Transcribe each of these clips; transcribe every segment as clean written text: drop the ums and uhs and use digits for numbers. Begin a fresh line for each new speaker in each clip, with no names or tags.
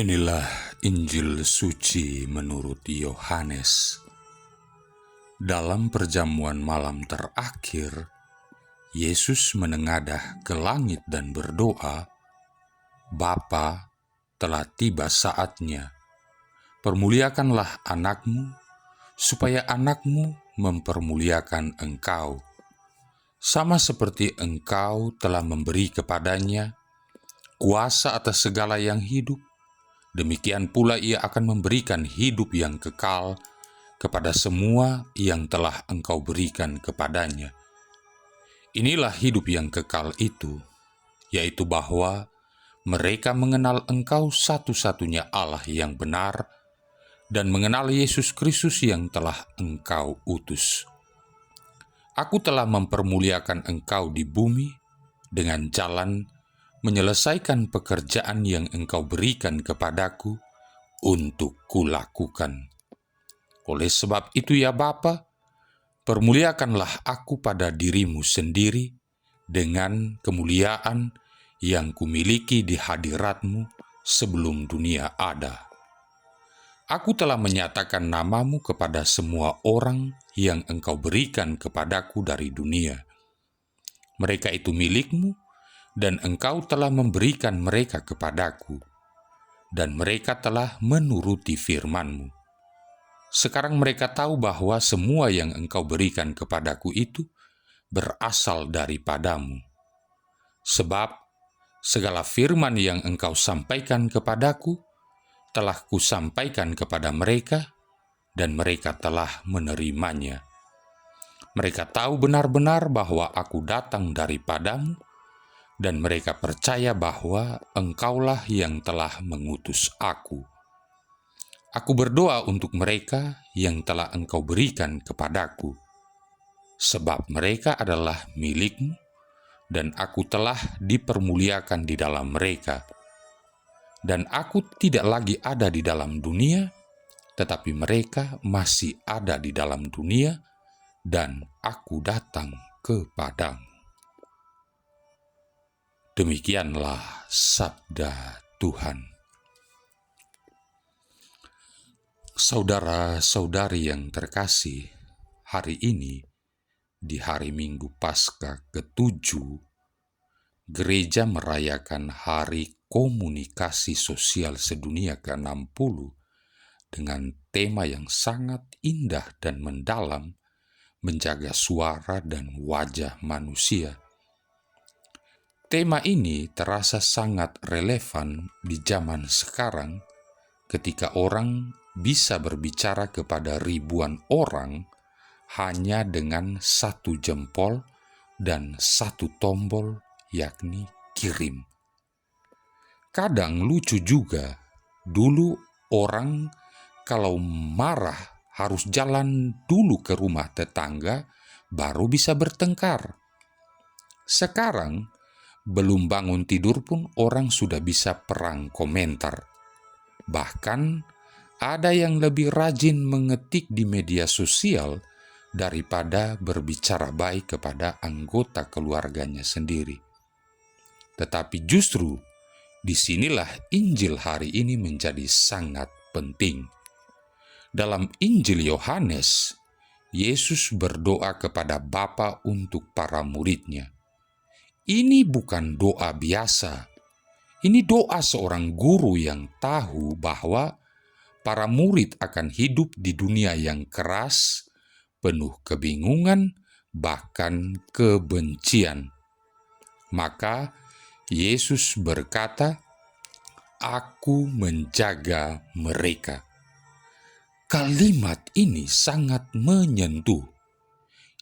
Inilah Injil suci menurut Yohanes. Dalam perjamuan malam terakhir, Yesus menengadah ke langit dan berdoa, "Bapa, telah tiba saatnya. Permuliakanlah anakmu, supaya anakmu mempermuliakan engkau. Sama seperti engkau telah memberi kepadanya kuasa atas segala yang hidup, demikian pula ia akan memberikan hidup yang kekal kepada semua yang telah engkau berikan kepadanya. Inilah hidup yang kekal itu, yaitu bahwa mereka mengenal engkau satu-satunya Allah yang benar dan mengenal Yesus Kristus yang telah engkau utus. Aku telah mempermuliakan engkau di bumi dengan jalan menyelesaikan pekerjaan yang engkau berikan kepadaku untuk kulakukan. Oleh sebab itu ya Bapa, permuliakanlah aku pada dirimu sendiri dengan kemuliaan yang kumiliki di hadiratmu sebelum dunia ada. Aku telah menyatakan namamu kepada semua orang yang engkau berikan kepadaku dari dunia. Mereka itu milikmu, dan engkau telah memberikan mereka kepadaku, dan mereka telah menuruti firman-Mu. Sekarang mereka tahu bahwa semua yang engkau berikan kepadaku itu berasal daripadamu. Sebab segala firman yang engkau sampaikan kepadaku telah kusampaikan kepada mereka, dan mereka telah menerimanya. Mereka tahu benar-benar bahwa aku datang daripadamu, dan mereka percaya bahwa engkaulah yang telah mengutus aku. Aku berdoa untuk mereka yang telah engkau berikan kepadaku, sebab mereka adalah milikmu, dan aku telah dipermuliakan di dalam mereka. Dan aku tidak lagi ada di dalam dunia, tetapi mereka masih ada di dalam dunia, dan aku datang kepadamu." Demikianlah sabda Tuhan. Saudara-saudari yang terkasih, hari ini, di hari Minggu Paskah ke-7, gereja merayakan Hari Komunikasi Sosial Sedunia ke-60 dengan tema yang sangat indah dan mendalam, menjaga suara dan wajah manusia. Tema ini terasa sangat relevan di zaman sekarang ketika orang bisa berbicara kepada ribuan orang hanya dengan satu jempol dan satu tombol, yakni kirim. Kadang lucu juga, dulu orang kalau marah harus jalan dulu ke rumah tetangga baru bisa bertengkar. Sekarang belum bangun tidur pun orang sudah bisa perang komentar. Bahkan ada yang lebih rajin mengetik di media sosial daripada berbicara baik kepada anggota keluarganya sendiri. Tetapi justru disinilah Injil hari ini menjadi sangat penting. Dalam Injil Yohanes, Yesus berdoa kepada Bapa untuk para muridnya. Ini bukan doa biasa. Ini doa seorang guru yang tahu bahwa para murid akan hidup di dunia yang keras, penuh kebingungan, bahkan kebencian. Maka Yesus berkata, "Aku menjaga mereka." Kalimat ini sangat menyentuh.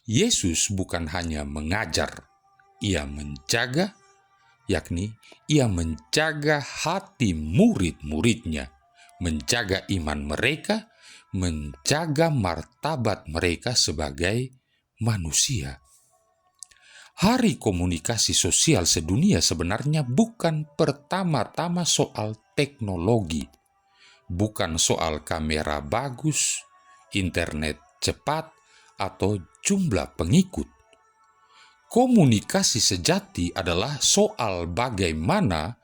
Yesus bukan hanya mengajar, ia menjaga, yakni ia menjaga hati murid-muridnya, menjaga iman mereka, menjaga martabat mereka sebagai manusia. Hari Komunikasi Sosial Sedunia sebenarnya bukan pertama-tama soal teknologi, bukan soal kamera bagus, internet cepat, atau jumlah pengikut. Komunikasi sejati adalah soal bagaimana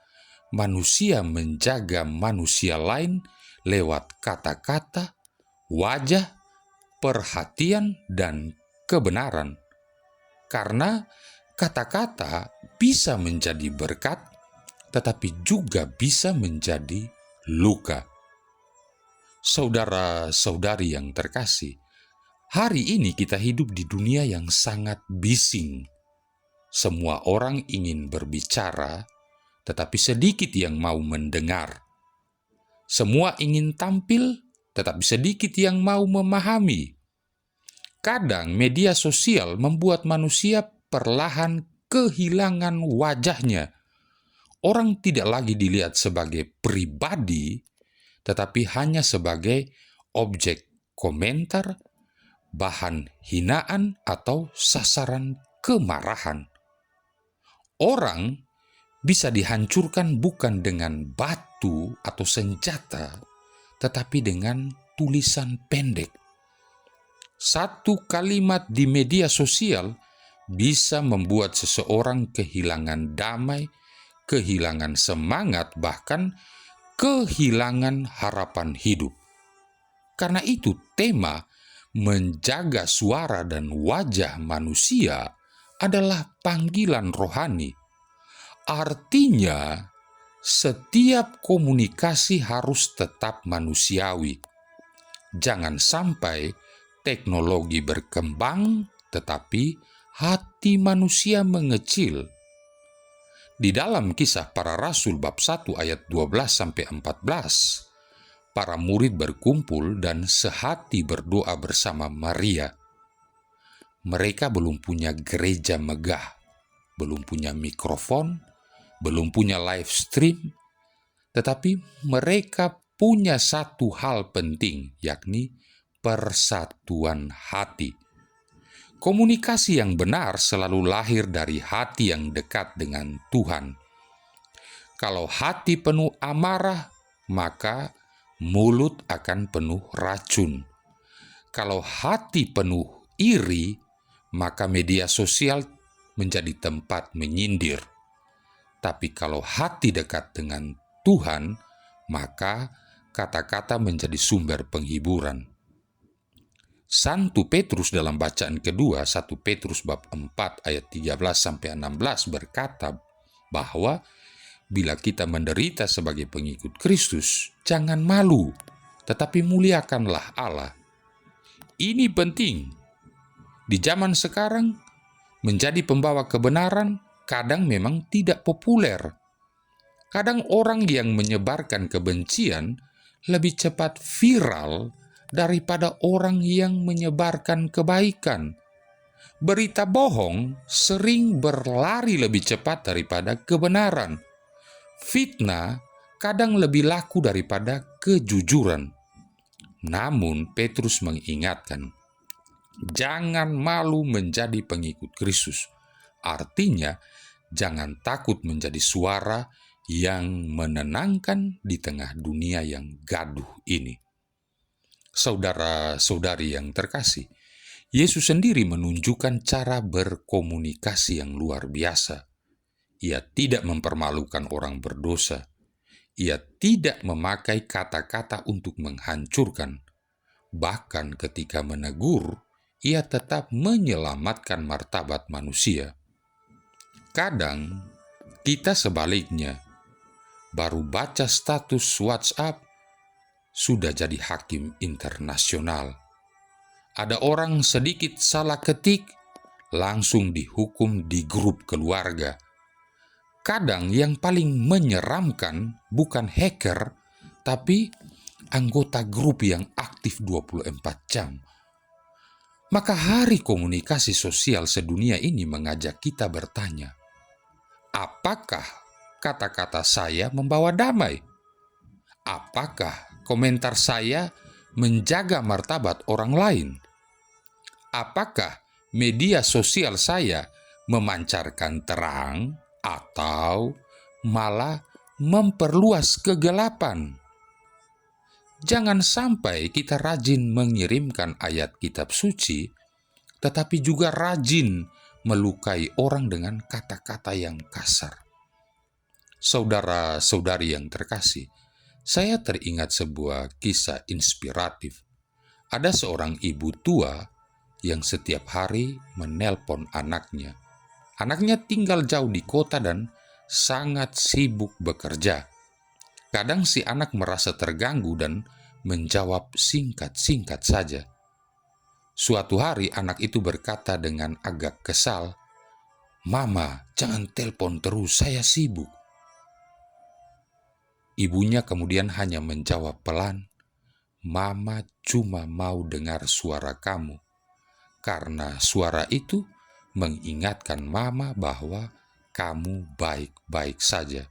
manusia menjaga manusia lain lewat kata-kata, wajah, perhatian, dan kebenaran. Karena kata-kata bisa menjadi berkat, tetapi juga bisa menjadi luka. Saudara-saudari yang terkasih, hari ini kita hidup di dunia yang sangat bising. Semua orang ingin berbicara, tetapi sedikit yang mau mendengar. Semua ingin tampil, tetapi sedikit yang mau memahami. Kadang media sosial membuat manusia perlahan kehilangan wajahnya. Orang tidak lagi dilihat sebagai pribadi, tetapi hanya sebagai objek komentar, bahan hinaan, atau sasaran kemarahan. Orang bisa dihancurkan bukan dengan batu atau senjata, tetapi dengan tulisan pendek. Satu kalimat di media sosial bisa membuat seseorang kehilangan damai, kehilangan semangat, bahkan kehilangan harapan hidup. Karena itu, tema menjaga suara dan wajah manusia adalah panggilan rohani. Artinya, setiap komunikasi harus tetap manusiawi. Jangan sampai teknologi berkembang, tetapi hati manusia mengecil. Di dalam Kisah Para Rasul bab 1 ayat 12-14, para murid berkumpul dan sehati berdoa bersama Maria. Mereka belum punya gereja megah, belum punya mikrofon, belum punya live stream, tetapi mereka punya satu hal penting, yakni persatuan hati. Komunikasi yang benar selalu lahir dari hati yang dekat dengan Tuhan. Kalau hati penuh amarah, maka mulut akan penuh racun. Kalau hati penuh iri, maka media sosial menjadi tempat menyindir. Tapi kalau hati dekat dengan Tuhan, maka kata-kata menjadi sumber penghiburan. Santo Petrus dalam bacaan kedua, 1 Petrus bab 4 ayat 13-16 berkata bahwa bila kita menderita sebagai pengikut Kristus, jangan malu, tetapi muliakanlah Allah. Ini penting. Di zaman sekarang, menjadi pembawa kebenaran kadang memang tidak populer. Kadang orang yang menyebarkan kebencian lebih cepat viral daripada orang yang menyebarkan kebaikan. Berita bohong sering berlari lebih cepat daripada kebenaran. Fitnah kadang lebih laku daripada kejujuran. Namun Petrus mengingatkan, jangan malu menjadi pengikut Kristus. Artinya, jangan takut menjadi suara yang menenangkan di tengah dunia yang gaduh ini. Saudara-saudari yang terkasih, Yesus sendiri menunjukkan cara berkomunikasi yang luar biasa. Ia tidak mempermalukan orang berdosa. Ia tidak memakai kata-kata untuk menghancurkan. Bahkan ketika menegur, ia tetap menyelamatkan martabat manusia. Kadang kita sebaliknya, baru baca status WhatsApp, sudah jadi hakim internasional. Ada orang sedikit salah ketik, langsung dihukum di grup keluarga. Kadang yang paling menyeramkan bukan hacker, tapi anggota grup yang aktif 24 jam. Maka hari komunikasi sosial sedunia ini mengajak kita bertanya, apakah kata-kata saya membawa damai? Apakah komentar saya menjaga martabat orang lain? Apakah media sosial saya memancarkan terang atau malah memperluas kegelapan? Jangan sampai kita rajin mengirimkan ayat kitab suci, tetapi juga rajin melukai orang dengan kata-kata yang kasar. Saudara-saudari yang terkasih, saya teringat sebuah kisah inspiratif. Ada seorang ibu tua yang setiap hari menelpon anaknya. Anaknya tinggal jauh di kota dan sangat sibuk bekerja. Kadang si anak merasa terganggu dan menjawab singkat-singkat saja. Suatu hari anak itu berkata dengan agak kesal, "Mama, jangan telepon terus, saya sibuk." Ibunya kemudian hanya menjawab pelan, "Mama cuma mau dengar suara kamu, karena suara itu mengingatkan Mama bahwa kamu baik-baik saja."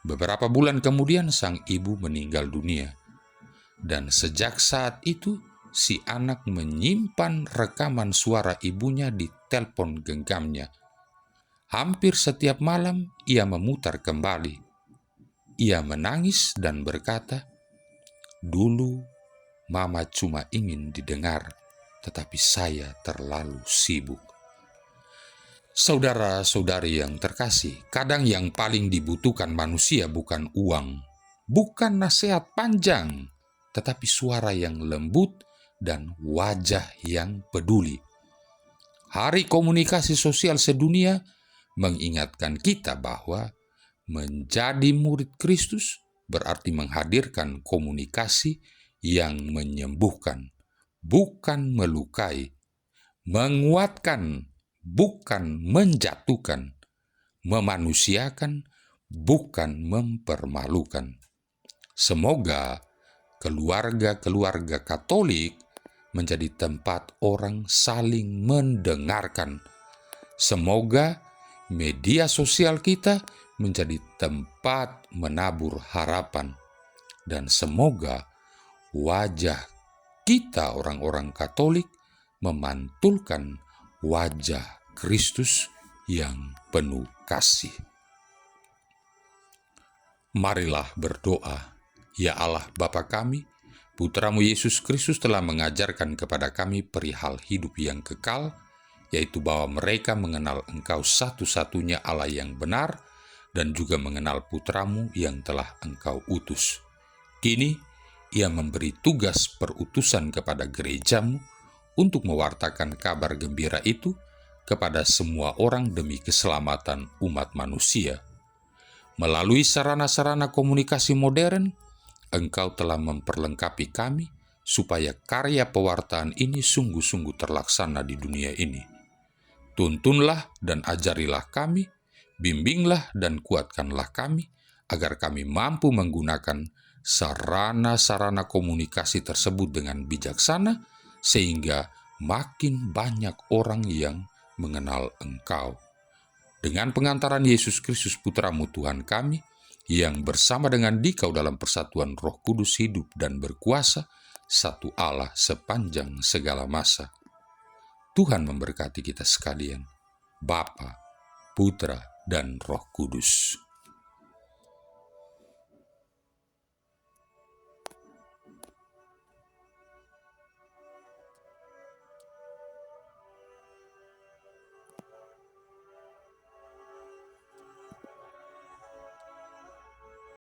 Beberapa bulan kemudian sang ibu meninggal dunia, dan sejak saat itu si anak menyimpan rekaman suara ibunya di telepon genggamnya. Hampir setiap malam ia memutar kembali. Ia menangis dan berkata, "Dulu Mama cuma ingin didengar, tetapi saya terlalu sibuk." Saudara-saudari yang terkasih, kadang yang paling dibutuhkan manusia bukan uang, bukan nasihat panjang, tetapi suara yang lembut dan wajah yang peduli. Hari Komunikasi Sosial Sedunia mengingatkan kita bahwa menjadi murid Kristus berarti menghadirkan komunikasi yang menyembuhkan, bukan melukai, menguatkan, bukan menjatuhkan, memanusiakan, bukan mempermalukan. Semoga keluarga-keluarga Katolik menjadi tempat orang saling mendengarkan. Semoga media sosial kita menjadi tempat menabur harapan. Dan semoga wajah kita orang-orang Katolik memantulkan wajah Kristus yang penuh kasih. Marilah berdoa. Ya Allah Bapa kami, Putramu Yesus Kristus telah mengajarkan kepada kami perihal hidup yang kekal, yaitu bahwa mereka mengenal Engkau satu-satunya Allah yang benar, dan juga mengenal Putramu yang telah Engkau utus. Kini, Ia memberi tugas perutusan kepada gerejamu untuk mewartakan kabar gembira itu kepada semua orang demi keselamatan umat manusia. Melalui sarana-sarana komunikasi modern, Engkau telah memperlengkapi kami supaya karya pewartaan ini sungguh-sungguh terlaksana di dunia ini. Tuntunlah dan ajarilah kami, bimbinglah dan kuatkanlah kami, agar kami mampu menggunakan sarana-sarana komunikasi tersebut dengan bijaksana, sehingga makin banyak orang yang mengenal Engkau. Dengan pengantaran Yesus Kristus Putramu Tuhan kami, yang bersama dengan Dikau dalam persatuan Roh Kudus hidup dan berkuasa, satu Allah sepanjang segala masa. Tuhan memberkati kita sekalian, Bapa, Putra, dan Roh Kudus.